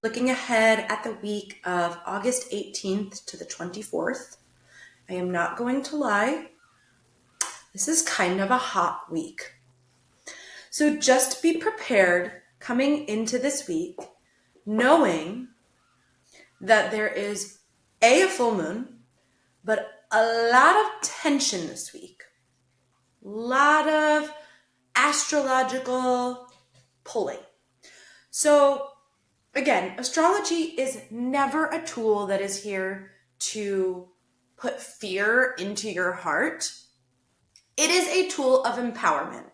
Looking ahead at the week of August 18th to the 24th, I am not going to lie, this is kind of a hot week. So just be prepared coming into this week, knowing that there is a full moon, but a lot of tension this week. A lot of astrological pulling. So again, astrology is never a tool that is here to put fear into your heart. It is a tool of empowerment.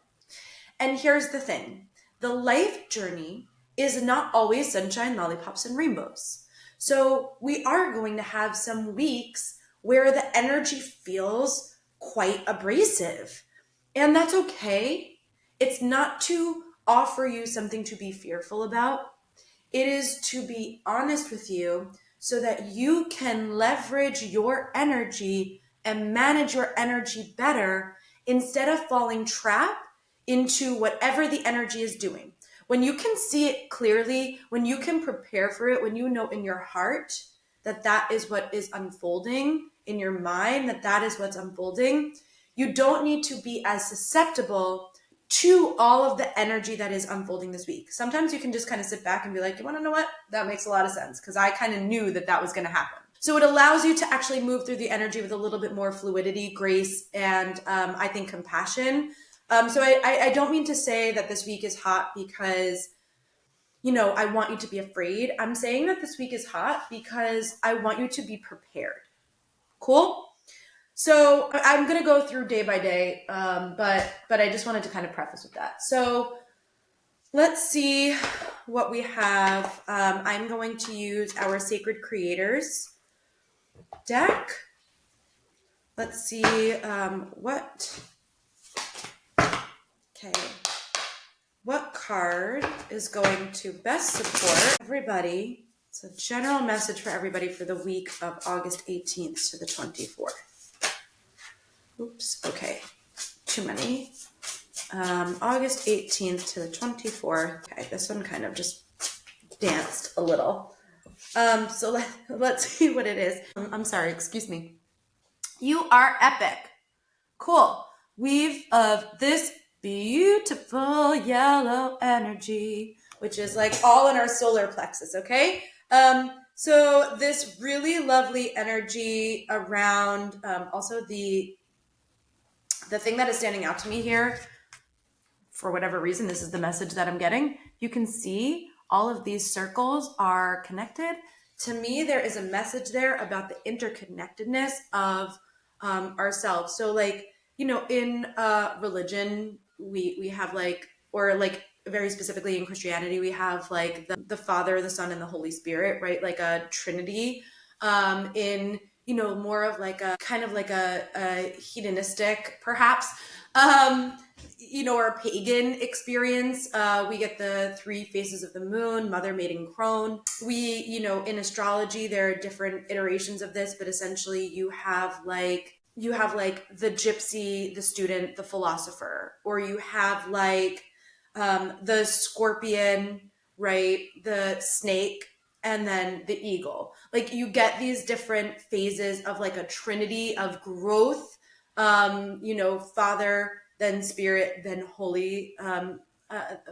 And here's the thing. The life journey is not always sunshine, lollipops, and rainbows. So we are going to have some weeks where the energy feels quite abrasive. And that's okay. It's not to offer you something to be fearful about. It is to be honest with you so that you can leverage your energy and manage your energy better instead of falling trapped into whatever the energy is doing. When you can see it clearly, when you can prepare for it, when you know in your heart that that is what is unfolding, in your mind that that is what's unfolding, you don't need to be as susceptible to all of the energy that is unfolding this week. Sometimes you can just kind of sit back and be like, you want to know what? That makes a lot of sense because I kind of knew that that was going to happen. So it allows you to actually move through the energy with a little bit more fluidity, grace, and I think compassion. So I don't mean to say that this week is hot because, I want you to be afraid. I'm saying that this week is hot because I want you to be prepared. Cool? So I'm going to go through day by day, but I just wanted to kind of preface with that. So let's see what we have. I'm going to use our Sacred Creators deck. Let's see what card is going to best support everybody. It's a general message for everybody for the week of August 18th to the 24th. Oops, okay, too many. August 18th to the 24th. Okay, this one kind of just danced a little. So let's see what it is. I'm sorry, excuse me. You are epic. Cool. Weave of this beautiful yellow energy, which is like all in our solar plexus, okay? So this really lovely energy around also the thing that is standing out to me here, for whatever reason, this is the message that I'm getting. You can see all of these circles are connected. To me, there is a message there about the interconnectedness of ourselves. So in religion, we have very specifically in Christianity, we have like the Father, the Son, and the Holy Spirit, right? Like a Trinity. In more of like a kind of like a hedonistic, perhaps, or pagan experience. We get the three phases of the moon, mother, maiden, crone. We, in astrology, there are different iterations of this, but essentially you have like the gypsy, the student, the philosopher, or you have like the scorpion, right? The snake, and then the eagle. Like you get these different phases of like a trinity of growth, Father, then Spirit, then Holy,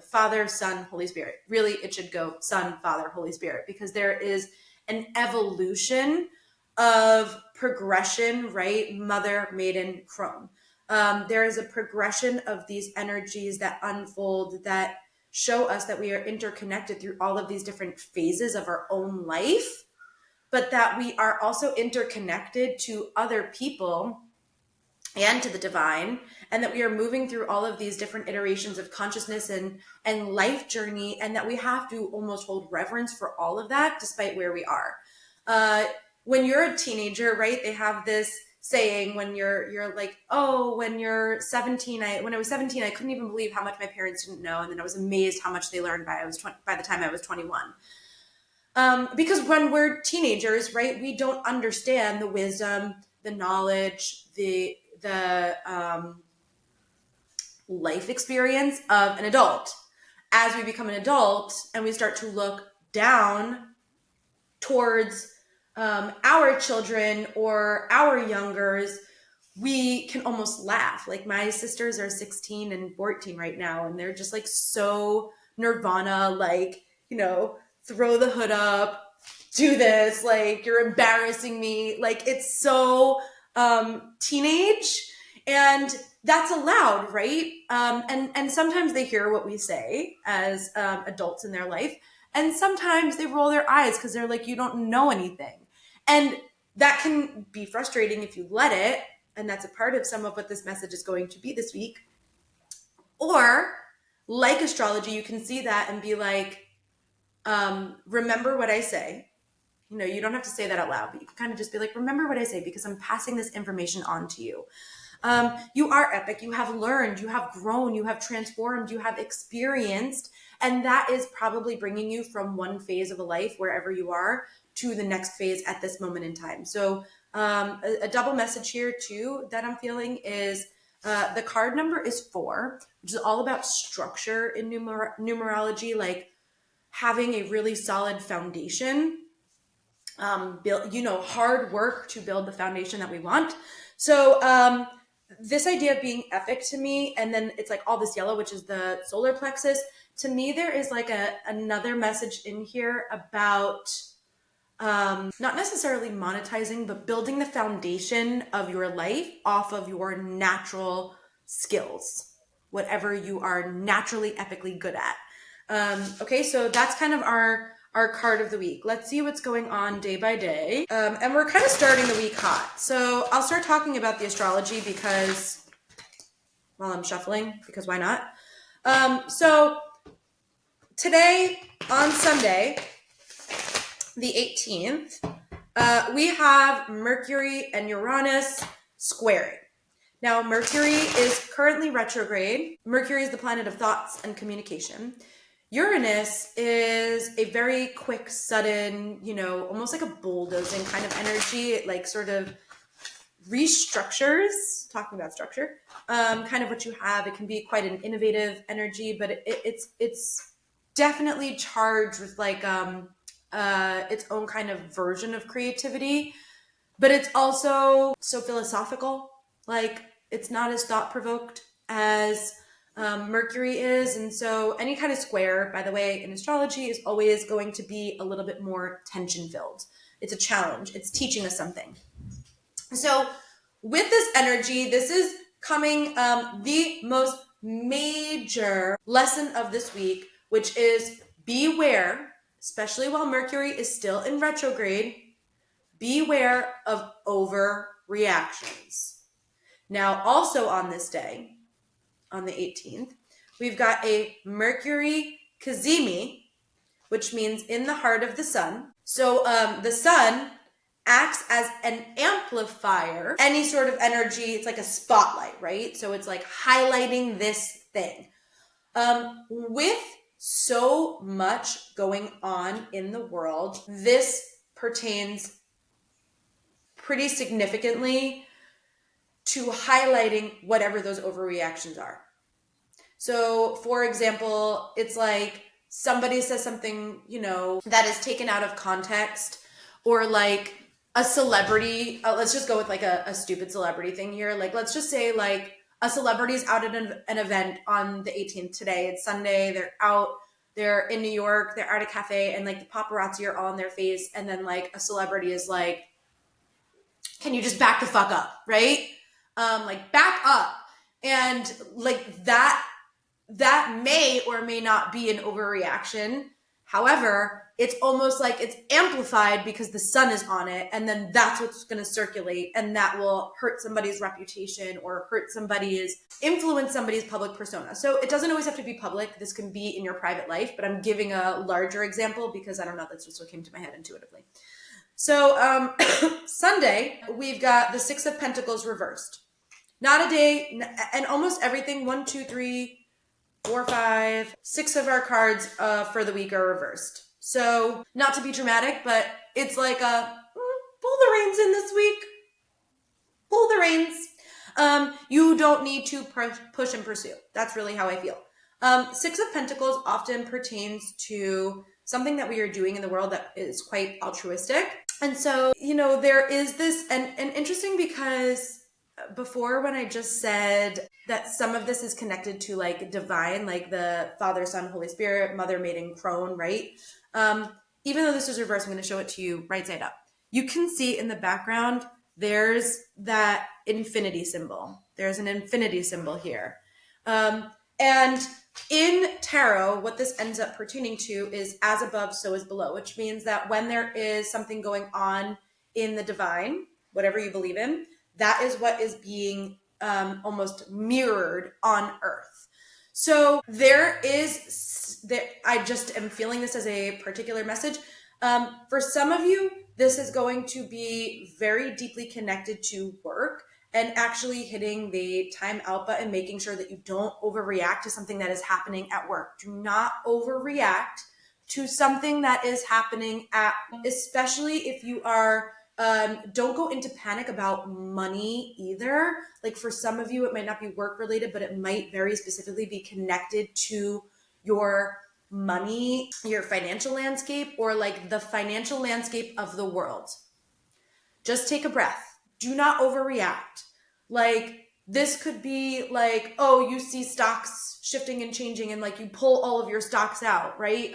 Father, Son, Holy Spirit. Really, it should go Son, Father, Holy Spirit, because there is an evolution of progression, right? Mother, maiden, crone. There is a progression of these energies that unfold that show us that we are interconnected through all of these different phases of our own life, but that we are also interconnected to other people and to the divine, and that we are moving through all of these different iterations of consciousness and life journey, and that we have to almost hold reverence for all of that despite where we are. When you're a teenager, right, they have this saying when you're like, oh, when you're 17, when I was 17, I couldn't even believe how much my parents didn't know, and then I was amazed how much they learned by the time I was 21. Because when we're teenagers, right, we don't understand the wisdom, the knowledge, the life experience of an adult. As we become an adult and we start to look down towards our children or our youngers, we can almost laugh. Like my sisters are 16 and 14 right now, and they're just like so nirvana, like, throw the hood up, do this, like you're embarrassing me. Like it's so teenage, and that's allowed, right? And sometimes they hear what we say as adults in their life, and sometimes they roll their eyes because they're like, you don't know anything. And that can be frustrating if you let it. And that's a part of some of what this message is going to be this week. Or like astrology, you can see that and be like, remember what I say. You don't have to say that out loud, but you can kind of just be like, remember what I say, because I'm passing this information on to you. You are epic. You have learned, you have grown, you have transformed, you have experienced, and that is probably bringing you from one phase of a life, wherever you are, to the next phase at this moment in time. So a double message here too that I'm feeling is the card number is 4, which is all about structure in numerology, like having a really solid foundation, build, hard work to build the foundation that we want. So this idea of being epic to me, and then it's like all this yellow, which is the solar plexus. To me, there is like another message in here about not necessarily monetizing, but building the foundation of your life off of your natural skills, whatever you are naturally epically good at. Okay, so that's kind of our card of the week. Let's see what's going on day by day. And we're kind of starting the week hot. So I'll start talking about the astrology because, while I'm shuffling, because why not? So today, on Sunday, the 18th, we have Mercury and Uranus squaring. Now, Mercury is currently retrograde. Mercury is the planet of thoughts and communication. Uranus is a very quick, sudden, almost like a bulldozing kind of energy. It like sort of restructures, talking about structure, kind of what you have. It can be quite an innovative energy, but it's definitely charged with like its own kind of version of creativity, but it's also so philosophical. Like it's not as thought-provoked as Mercury is. And so any kind of square, by the way, in astrology is always going to be a little bit more tension-filled. It's a challenge. It's teaching us something. So with this energy, this is coming the most major lesson of this week, which is beware, especially while Mercury is still in retrograde, beware of overreactions. Now, also on this day, on the 18th, we've got a Mercury Cazimi, which means in the heart of the sun. So the sun acts as an amplifier. Any sort of energy, it's like a spotlight, right? So it's like highlighting this thing. With so much going on in the world, this pertains pretty significantly to highlighting whatever those overreactions are. So, for example, it's like somebody says something, that is taken out of context, or like a celebrity, let's just go with like a stupid celebrity thing here. Like, let's just say like a celebrity's out at an event on the 18th today. It's Sunday. They're in New York. They're at a cafe, and like the paparazzi are all in their face. And then like a celebrity is like, can you just back the fuck up? Right? Like back up. And like that may or may not be an overreaction. However, it's almost like it's amplified because the sun is on it, and then that's what's going to circulate, and that will hurt somebody's reputation or influence somebody's public persona. So it doesn't always have to be public. This can be in your private life, but I'm giving a larger example because I don't know, that's just what came to my head intuitively. So Sunday, we've got the 6 of Pentacles reversed. Not a day, and almost everything, 1, 2, 3, 4, 5, 6 of our cards for the week are reversed. So not to be dramatic, but it's like pull the reins in this week. Pull the reins. You don't need to push and pursue. That's really how I feel. 6 of Pentacles often pertains to something that we are doing in the world that is quite altruistic. And so, there is this, and interesting because before when I just said that some of this is connected to like divine, like the Father, Son, Holy Spirit, Mother, Maiden, Crone, right? Even though this is reversed, I'm going to show it to you right side up. You can see in the background, there's that infinity symbol. There's an infinity symbol here. And in tarot, what this ends up pertaining to is as above, so is below, which means that when there is something going on in the divine, whatever you believe in, that is what is being almost mirrored on earth. So I just am feeling this as a particular message. For some of you, this is going to be very deeply connected to work and actually hitting the time out button, making sure that you don't overreact to something that is happening at work. Do not overreact to something that is happening especially if you are, don't go into panic about money either. Like for some of you, it might not be work related, but it might very specifically be connected to your money, your financial landscape, or like the financial landscape of the world. Just take a breath. Do not overreact. Like this could be like, oh, you see stocks shifting and changing and like you pull all of your stocks out, right?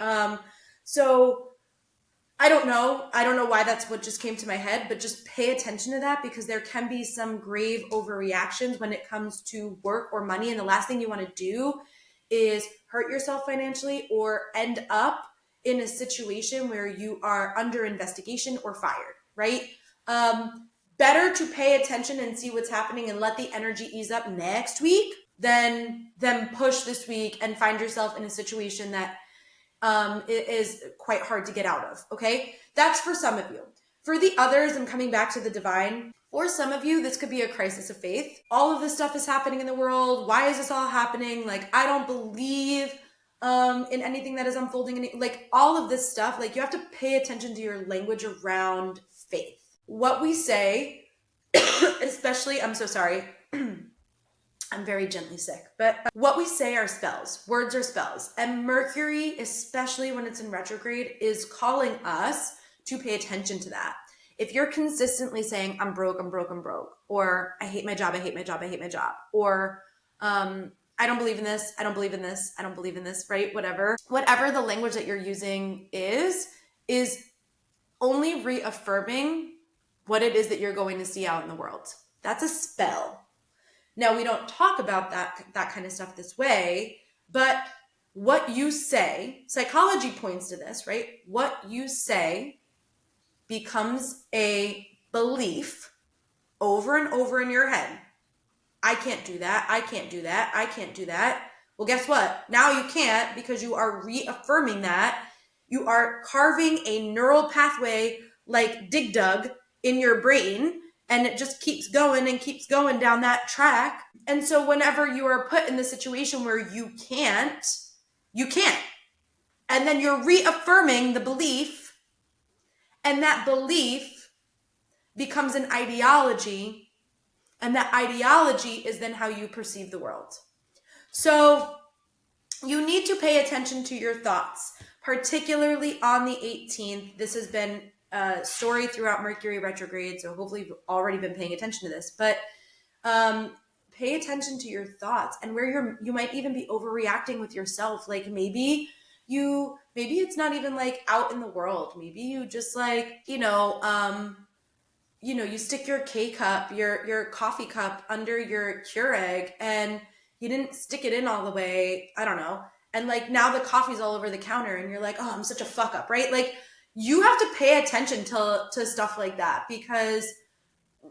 So I don't know why that's what just came to my head, but just pay attention to that because there can be some grave overreactions when it comes to work or money. And the last thing you want to do is hurt yourself financially or end up in a situation where you are under investigation or fired, right? Better to pay attention and see what's happening and let the energy ease up next week than push this week and find yourself in a situation that it is quite hard to get out of, okay? That's for some of you. For the others, I'm coming back to the divine. For some of you, this could be a crisis of faith. All of this stuff is happening in the world. Why is this all happening? Like, I don't believe in anything that is unfolding. Like, all of this stuff, like, you have to pay attention to your language around faith. What we say, especially, I'm so sorry. I'm very gently sick, but what we say are spells. Words are spells. And Mercury, especially when it's in retrograde, is calling us to pay attention to that. If you're consistently saying, I'm broke, I'm broke, I'm broke, or I hate my job, I hate my job, I hate my job, or I don't believe in this, I don't believe in this, I don't believe in this, right? Whatever the language that you're using is only reaffirming what it is that you're going to see out in the world. That's a spell. Now, we don't talk about that kind of stuff this way, but what you say, psychology points to this, right? What you say becomes a belief over and over in your head. I can't do that. I can't do that. I can't do that. Well, guess what? Now you can't because you are reaffirming that. You are carving a neural pathway like Dig Dug in your brain, and it just keeps going and keeps going down that track. And so whenever you are put in the situation where you can't. And then you're reaffirming the belief, and that belief becomes an ideology, and that ideology is then how you perceive the world. So you need to pay attention to your thoughts, particularly on the 18th. This has been a story throughout Mercury retrograde, so hopefully you've already been paying attention to this. But pay attention to your thoughts and where you might even be overreacting with yourself. Like maybe it's not even like out in the world. Maybe you just like, you stick your K-cup, your coffee cup under your Keurig and you didn't stick it in all the way. I don't know. And like now the coffee's all over the counter and you're like, oh, I'm such a fuck up, right? Like you have to pay attention to stuff like that because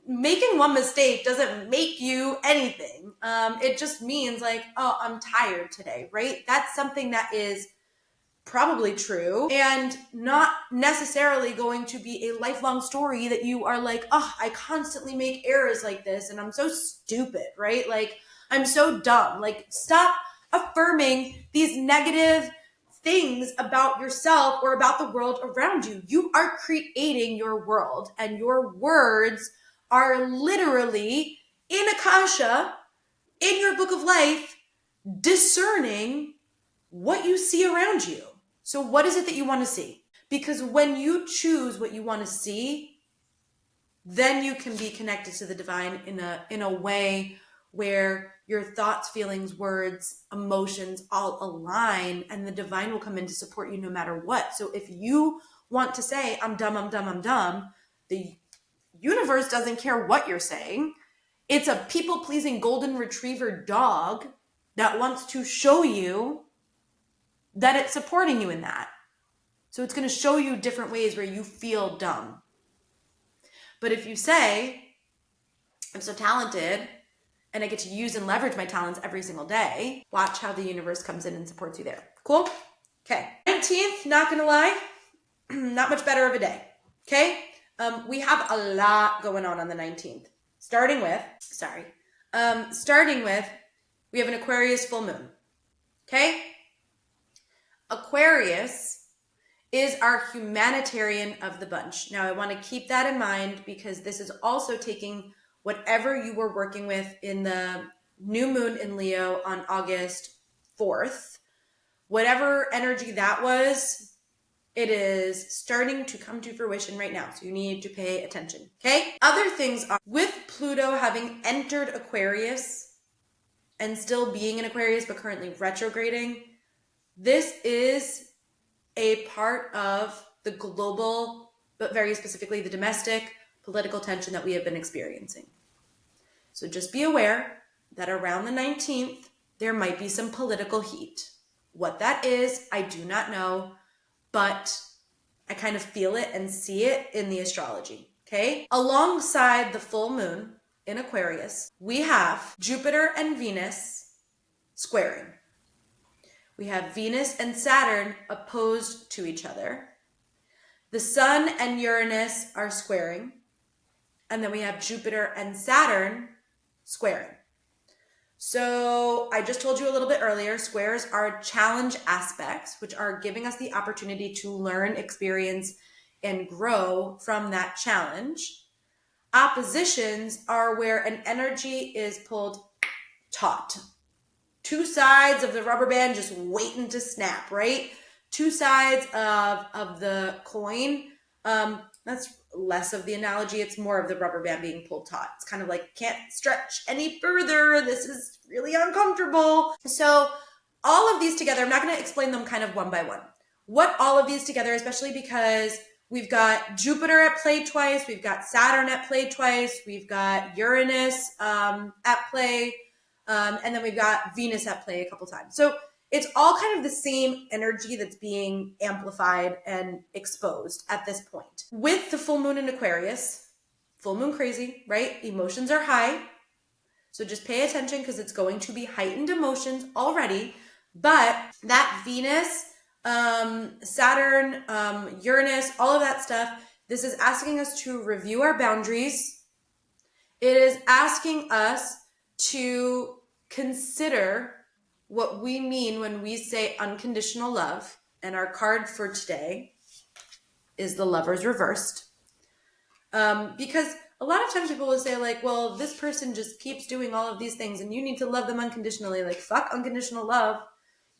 making one mistake doesn't make you anything. It just means like, oh, I'm tired today, right? That's something that is probably true and not necessarily going to be a lifelong story that you are like, oh, I constantly make errors like this and I'm so stupid, right? Like I'm so dumb. Like stop affirming these negative things about yourself or about the world around you. You are creating your world and your words are literally in Akasha, in your book of life, discerning what you see around you. So what is it that you want to see? Because when you choose what you want to see, then you can be connected to the divine in a way where your thoughts, feelings, words, emotions all align, and the divine will come in to support you no matter what. So if you want to say, I'm dumb, I'm dumb, I'm dumb, the universe doesn't care what you're saying. It's a people-pleasing golden retriever dog that wants to show you that it's supporting you in that. So it's going to show you different ways where you feel dumb. But if you say, I'm so talented and I get to use and leverage my talents every single day, watch how the universe comes in and supports you there. Cool? Okay. 19th, not going to lie, not much better of a day. Okay? We have a lot going on the 19th. Starting with, we have an Aquarius full moon. Okay? Aquarius is our humanitarian of the bunch. Now, I want to keep that in mind because this is also taking whatever you were working with in the new moon in Leo on August 4th, whatever energy that was, it is starting to come to fruition right now. So you need to pay attention. Okay? Other things are, with Pluto having entered Aquarius and still being in Aquarius, but currently retrograding, this is a part of the global, but very specifically the domestic political tension that we have been experiencing. So just be aware that around the 19th, there might be some political heat. What that is, I do not know, but I kind of feel it and see it in the astrology, okay? Alongside the full moon in Aquarius, we have Jupiter and Venus squaring. We have Venus and Saturn opposed to each other. The Sun and Uranus are squaring. And then we have Jupiter and Saturn squaring. So I just told you a little bit earlier, squares are challenge aspects, which are giving us the opportunity to learn, experience, and grow from that challenge. Oppositions are where an energy is pulled taut. Two sides of the rubber band just waiting to snap, right? Two sides of the coin. That's less of the analogy. It's more of the rubber band being pulled taut. It's kind of like, can't stretch any further. This is really uncomfortable. So all of these together, I'm not going to explain them kind of one by one. What all of these together, especially because we've got Jupiter at play twice. We've got Saturn at play twice. We've got Uranus at play. And then we've got Venus at play a couple times. So it's all kind of the same energy that's being amplified and exposed at this point. With the full moon in Aquarius, full moon crazy, right? Emotions are high. So just pay attention because it's going to be heightened emotions already. But that Venus, Saturn, Uranus, all of that stuff, this is asking us to review our boundaries. It is asking us to consider what we mean when we say unconditional love. And our card for today is the Lovers reversed. Because a lot of times people will say like, well, this person just keeps doing all of these things and you need to love them unconditionally. Like, fuck unconditional love.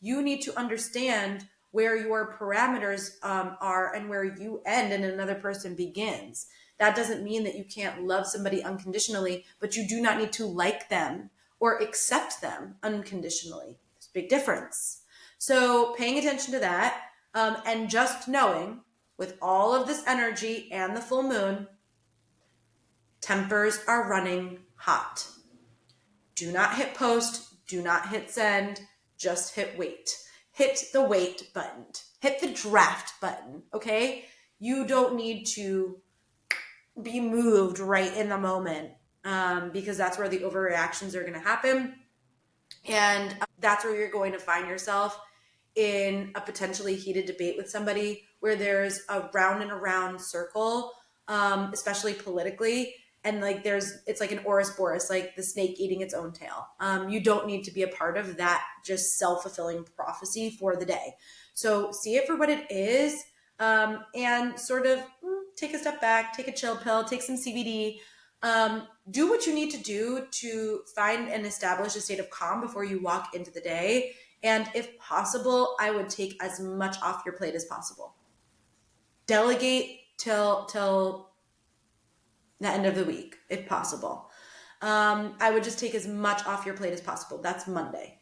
You need to understand where your parameters are and where you end and another person begins. That doesn't mean that you can't love somebody unconditionally, but you do not need to like them or accept them unconditionally. There's a big difference. So paying attention to that and just knowing with all of this energy and the full moon, tempers are running hot. Do not hit post. Do not hit send. Just hit wait. Hit the wait button. Hit the draft button, okay? You don't need to be moved right in the moment because that's where the overreactions are going to happen. And that's where you're going to find yourself in a potentially heated debate with somebody where there's a round and around circle, especially politically. And like it's like an Ouroboros, like the snake eating its own tail. You don't need to be a part of that just self-fulfilling prophecy for the day. So see it for what it is and sort of take a step back, take a chill pill, take some CBD, do what you need to do to find and establish a state of calm before you walk into the day And if possible, I would take as much off your plate as possible. Delegate till the end of the week, if possible. I would just take as much off your plate as possible. That's Monday.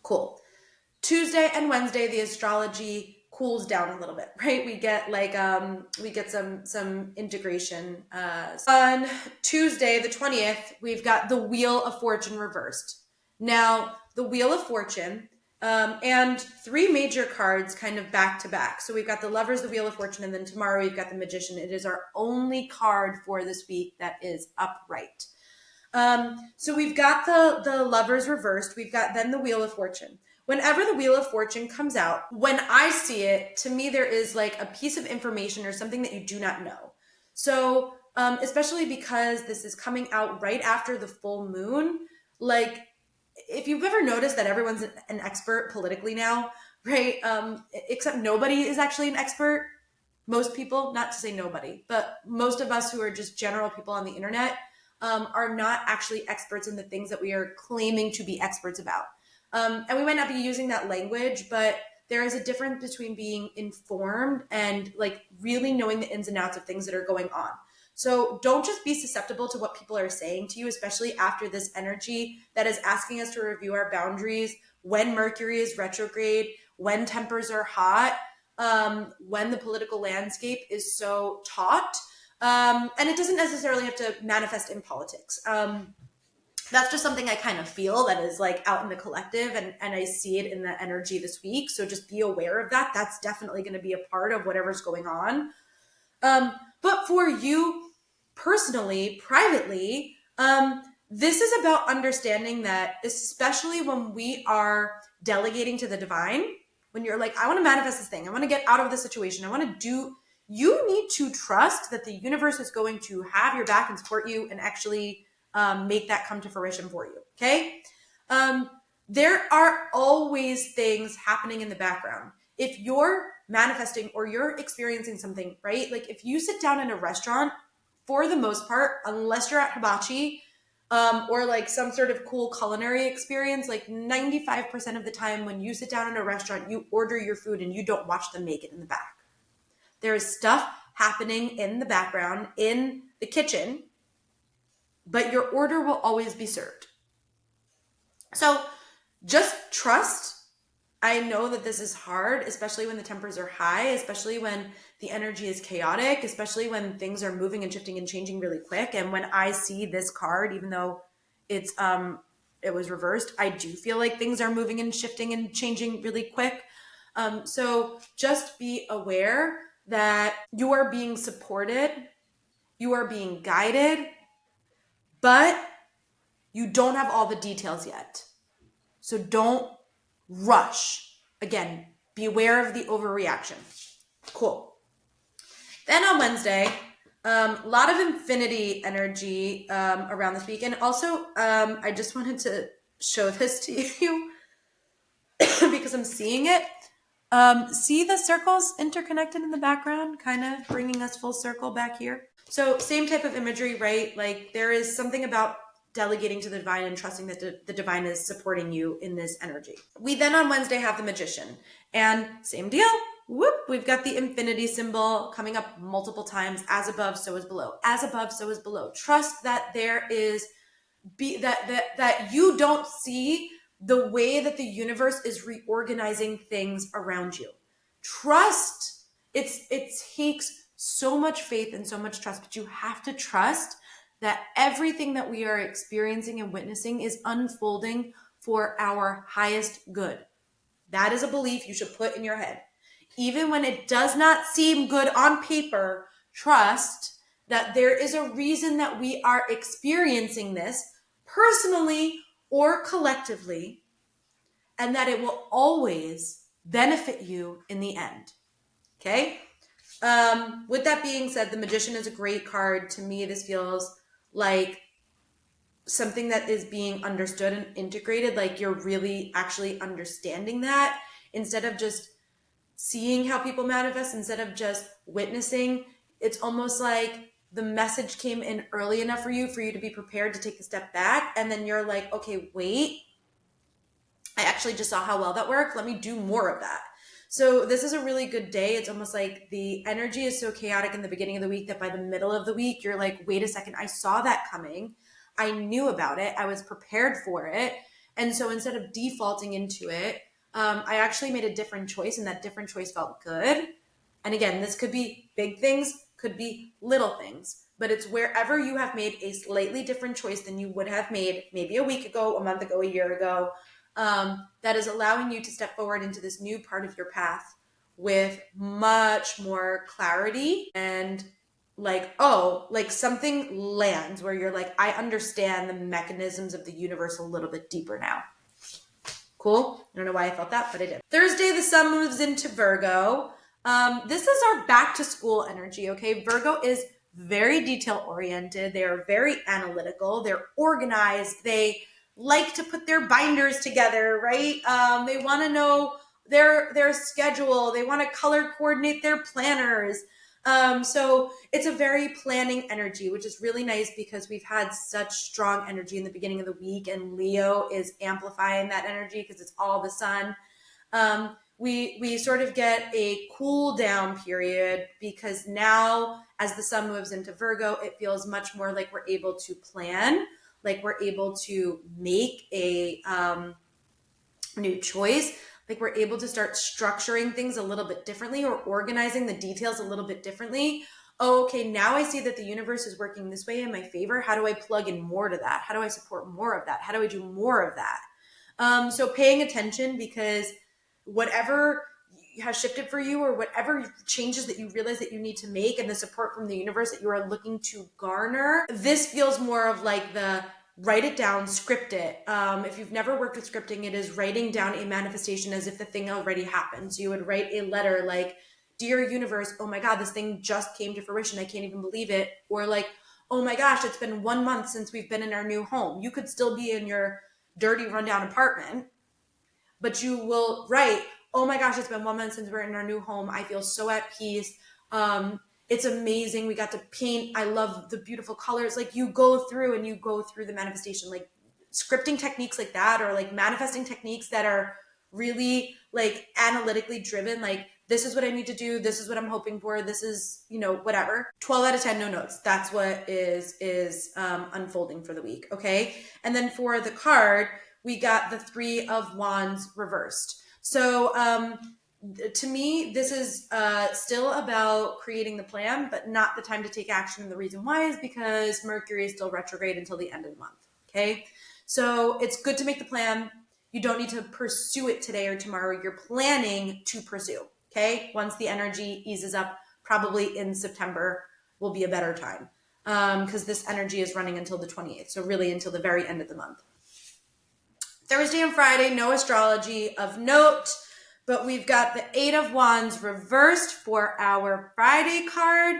Cool. Tuesday and Wednesday, the astrology cools down a little bit, right? We get some integration. On Tuesday, the 20th, we've got the Wheel of Fortune reversed. Now, the Wheel of Fortune and three major cards kind of back to back. So we've got the Lovers, the Wheel of Fortune, and then tomorrow we've got the Magician. It is our only card for this week that is upright. So we've got the Lovers reversed. We've got then the Wheel of Fortune. Whenever the Wheel of Fortune comes out, when I see it, to me, there is like a piece of information or something that you do not know. So, especially because this is coming out right after the full moon, like if you've ever noticed that everyone's an expert politically now, right? Except nobody is actually an expert. Most people, not to say nobody, but most of us who are just general people on the internet are not actually experts in the things that we are claiming to be experts about. And we might not be using that language, but there is a difference between being informed and like really knowing the ins and outs of things that are going on. So don't just be susceptible to what people are saying to you, especially after this energy that is asking us to review our boundaries, when Mercury is retrograde, when tempers are hot, when the political landscape is so taut. And it doesn't necessarily have to manifest in politics. That's just something I kind of feel that is like out in the collective, and I see it in the energy this week. So just be aware of that. That's definitely going to be a part of whatever's going on. But for you personally, privately, this is about understanding that, especially when we are delegating to the divine, when you're like, I want to manifest this thing, I want to get out of this situation, I want to do, you need to trust that the universe is going to have your back and support you and actually make that come to fruition for you. Okay. There are always things happening in the background. If you're manifesting or you're experiencing something, right? Like if you sit down in a restaurant, for the most part, unless you're at hibachi or like some sort of cool culinary experience, like 95% of the time when you sit down in a restaurant, you order your food and you don't watch them make it in the back. There is stuff happening in the background in the kitchen, but your order will always be served. So just trust. I know that this is hard, especially when the tempers are high, especially when the energy is chaotic, especially when things are moving and shifting and changing really quick. And when I see this card, even though it was reversed, I do feel like things are moving and shifting and changing really quick. So just be aware that you are being supported, you are being guided, but you don't have all the details yet. So don't rush. Again, be aware of the overreaction. Cool. Then on Wednesday, a lot of infinity energy around this week. And also, I just wanted to show this to you because I'm seeing it. See the circles interconnected in the background, kind of bringing us full circle back here. So same type of imagery, right? Like there is something about delegating to the divine and trusting that the divine is supporting you in this energy. We then on Wednesday have the Magician, and same deal. Whoop, we've got the infinity symbol coming up multiple times. As above, so is below. As above, so is below. Trust that there is that you don't see the way that the universe is reorganizing things around you. Trust. It takes so much faith and so much trust, but you have to trust that everything that we are experiencing and witnessing is unfolding for our highest good. That is a belief you should put in your head. Even when it does not seem good on paper, trust that there is a reason that we are experiencing this personally or collectively, and that it will always benefit you in the end. Okay? With that being said, the Magician is a great card. To me, this feels like something that is being understood and integrated, like you're really actually understanding that instead of just seeing how people manifest, instead of just witnessing. It's almost like the message came in early enough for you to be prepared to take a step back, and then you're like, okay, wait, I actually just saw how well that worked. Let me do more of that. So this is a really good day. It's almost like the energy is so chaotic in the beginning of the week that by the middle of the week, you're like, wait a second, I saw that coming. I knew about it. I was prepared for it. And so instead of defaulting into it, I actually made a different choice, and that different choice felt good. And again, this could be big things, could be little things, but it's wherever you have made a slightly different choice than you would have made maybe a week ago, a month ago, a year ago, that is allowing you to step forward into this new part of your path with much more clarity and like, oh, like something lands where you're like, I understand the mechanisms of the universe a little bit deeper now. Cool. I don't know why I felt that, but I did. Thursday, the sun moves into Virgo. This is our back to school energy, okay? Virgo is very detail oriented. They are very analytical. They're organized. They like to put their binders together, right? They want to know their schedule. They want to color coordinate their planners. So it's a very planning energy, which is really nice because we've had such strong energy in the beginning of the week, and Leo is amplifying that energy because it's all the sun. We sort of get a cool down period because now as the sun moves into Virgo, it feels much more like we're able to plan, like we're able to make a new choice, like we're able to start structuring things a little bit differently or organizing the details a little bit differently. Oh, okay, now I see that the universe is working this way in my favor. How do I plug in more to that? How do I support more of that? How do I do more of that? So paying attention, because whatever has shifted for you or whatever changes that you realize that you need to make and the support from the universe that you are looking to garner, this feels more of like the write it down, script it. If you've never worked with scripting, it is writing down a manifestation as if the thing already happened. So you would write a letter like, Dear Universe, oh my God, this thing just came to fruition. I can't even believe it. Or like, oh my gosh, it's been 1 month since we've been in our new home. You could still be in your dirty rundown apartment, but you will write, oh my gosh, it's been 1 month since we're in our new home. I feel so at peace. It's amazing. We got to paint. I love the beautiful colors. Like you go through and you go through the manifestation, like scripting techniques like that, or like manifesting techniques that are really like analytically driven. Like this is what I need to do. This is what I'm hoping for. This is, whatever. 12 out of 10, no notes. That's what is unfolding for the week. Okay. And then for the card, we got the 3 of Wands reversed. So, to me, this is still about creating the plan, but not the time to take action. And the reason why is because Mercury is still retrograde until the end of the month. Okay. So it's good to make the plan. You don't need to pursue it today or tomorrow. You're planning to pursue. Okay. Once the energy eases up, probably in September will be a better time. Because this energy is running until the 28th. So really until the very end of the month. Thursday and Friday, no astrology of note, but we've got the 8 of Wands reversed for our Friday card,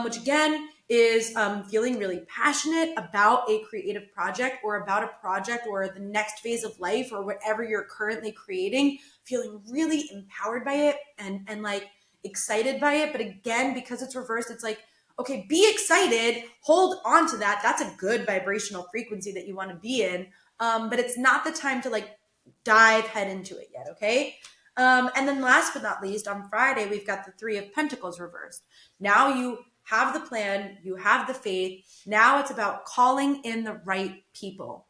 which again is feeling really passionate about a creative project or about a project or the next phase of life or whatever you're currently creating, feeling really empowered by it and like excited by it. But again, because it's reversed, it's like, okay, be excited, hold on to that. That's a good vibrational frequency that you want to be in. But it's not the time to like dive head into it yet, okay? And then last but not least, on Friday, we've got the 3 of Pentacles reversed. Now you have the plan, you have the faith. Now it's about calling in the right people.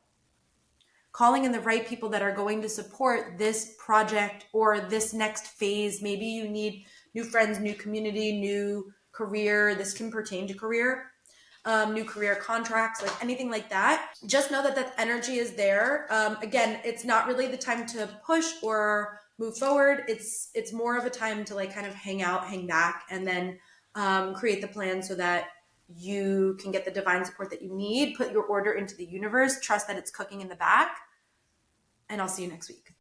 Calling in the right people that are going to support this project or this next phase. Maybe you need new friends, new community, new career. This can pertain to career. New career contracts, like anything like that. Just know that that energy is there. Again, it's not really the time to push or move forward. It's more of a time to like kind of hang out, hang back, and then create the plan so that you can get the divine support that you need. Put your order into the universe. Trust that it's cooking in the back. And I'll see you next week.